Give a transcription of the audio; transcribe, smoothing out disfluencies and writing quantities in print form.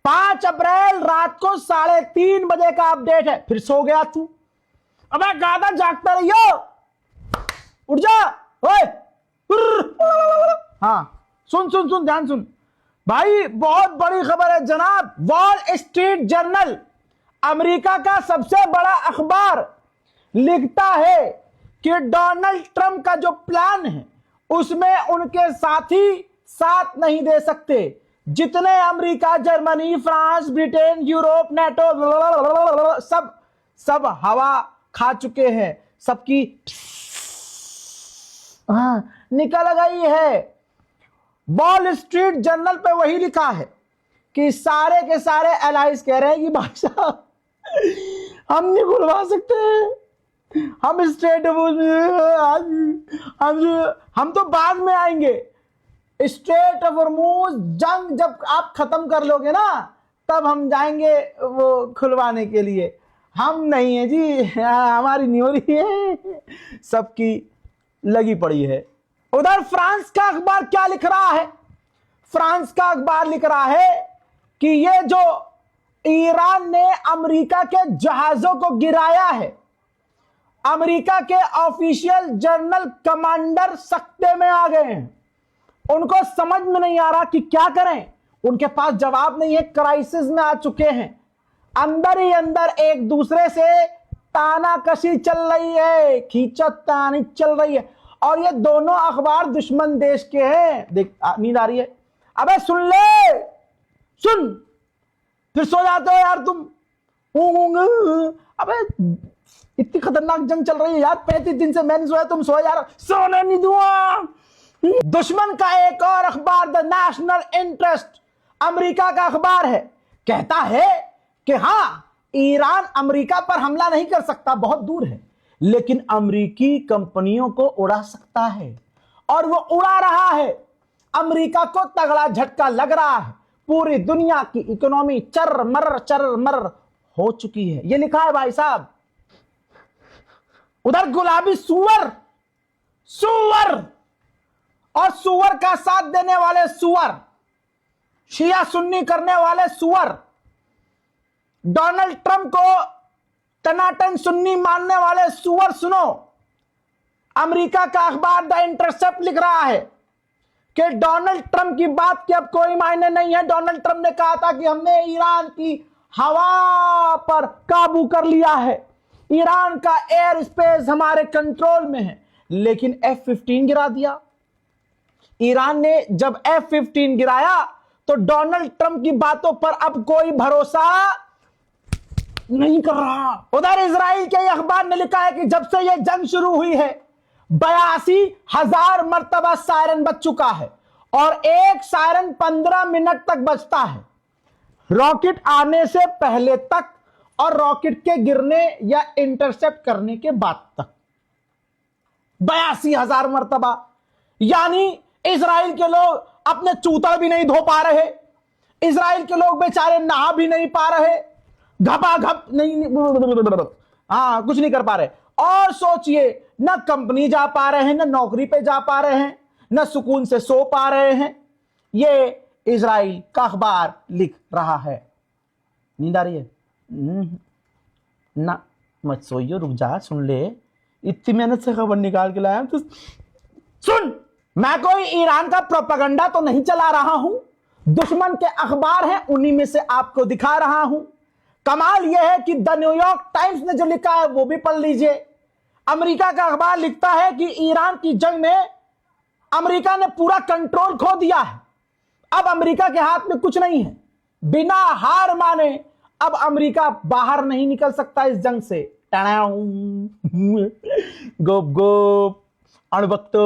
5 अप्रैल रात को 3:30 बजे का अपडेट है। फिर सो गया तू? अबे गादा जागता रहियो, उठ जा। ओए हाँ, सुन सुन सुन, ध्यान सुन भाई, बहुत बड़ी खबर है जनाब। वॉल स्ट्रीट जर्नल, अमेरिका का सबसे बड़ा अखबार, लिखता है कि डोनाल्ड ट्रंप का जो प्लान है उसमें उनके साथी साथ नहीं दे सकते। जितने America, Germany, France, Britain, Europe, NATO सब हवा खा चुके हैं, सबकी निकल गई है। वॉल स्ट्रीट जर्नल पे वही लिखा है कि सारे के सारे एलाइज कह रहे हैं कि भाई साहब हम नहीं खुलवा सकते, हम स्ट्रेट हम तो बाद में आएंगे। स्ट्रेट ऑफ हॉर्मुज जंग जब आप खत्म कर लोगे ना, तब हम जाएंगे वो खुलवाने के लिए। हम नहीं है जी, हमारी नहीं हो रही है, सबकी लगी पड़ी है। उधर फ्रांस का अखबार क्या लिख रहा है? फ्रांस का अखबार लिख रहा है कि ये जो ईरान ने अमेरिका के जहाजों को गिराया है, अमेरिका के ऑफिशियल जनरल कमांडर सख्ते में आ गए हैं। उनको समझ में नहीं आ रहा कि क्या करें, उनके पास जवाब नहीं है, क्राइसिस में आ चुके हैं। अंदर ही अंदर एक दूसरे से तानाकशी चल रही है, खींचतानी चल रही है। और ये दोनों अखबार दुश्मन देश के हैं। देख नींद आ रही है? अबे सुन ले, सुन, फिर सो जाते हो यार तुम। अबे इतनी खतरनाक जंग चल रही है यार, 35 दिन से मैं नहीं सोया, तुम सो यार, सोने नहीं दूंगा। दुश्मन का एक और अखबार द नेशनल इंटरेस्ट, अमेरिका का अखबार है, कहता है कि हां, ईरान अमेरिका पर हमला नहीं कर सकता, बहुत दूर है, लेकिन अमेरिकी कंपनियों को उड़ा सकता है, और वो उड़ा रहा है। अमेरिका को तगड़ा झटका लग रहा है, पूरी दुनिया की इकोनॉमी चर मर हो चुकी है। ये लिखा है भाई साहब। उधर गुलाबी सुअर और सुअर का साथ देने वाले सुअर, शिया सुन्नी करने वाले सुअर, डोनाल्ड ट्रंप को टनाटन सुन्नी मानने वाले सुअर, सुनो, अमेरिका का अखबार द इंटरसेप्ट लिख रहा है कि डोनाल्ड ट्रंप की बात की अब कोई मायने नहीं है। डोनाल्ड ट्रंप ने कहा था कि हमने ईरान की हवा पर काबू कर लिया है, ईरान का एयर स्पेस हमारे कंट्रोल में है, लेकिन F-15 गिरा दिया। ईरान ने जब F-15 गिराया तो डोनाल्ड ट्रंप की बातों पर अब कोई भरोसा नहीं कर रहा। उधर इजराइल के अखबार ने लिखा है कि जब से यह जंग शुरू हुई है 82,000 मर्तबा सायरन बज चुका है, और एक सायरन 15 मिनट तक बजता है, रॉकेट आने से पहले तक और रॉकेट के गिरने या इंटरसेप्ट करने के बाद तक। 82,000 मर्तबा, यानी इजराइल के लोग अपने चूतर भी नहीं धो पा रहे, इजराइल के लोग बेचारे नहा भी नहीं पा रहे, घपाघप नहीं, कुछ नहीं कर पा रहे। और सोचिए, न कंपनी जा पा रहे हैं, न नौकरी पे जा पा रहे हैं, न सुकून से सो पा रहे हैं। ये इजराइल का अखबार लिख रहा है। नींद आ रही है? ना मत सोइयो, रुक जा, सुन ले, इतनी मेहनत से खबर निकाल के लाया तो सुन। मैं कोई ईरान का प्रोपेगेंडा तो नहीं चला रहा हूं, दुश्मन के अखबार हैं उन्हीं में से आपको दिखा रहा हूं। कमाल यह है कि द न्यूयॉर्क टाइम्स ने जो लिखा है वो भी पढ़ लीजिए। अमेरिका का अखबार लिखता है कि ईरान की जंग में अमेरिका ने पूरा कंट्रोल खो दिया है, अब अमेरिका के हाथ में कुछ नहीं है। बिना हार माने अब अमेरिका बाहर नहीं निकल सकता इस जंग से। गोप गोप अणबक्तो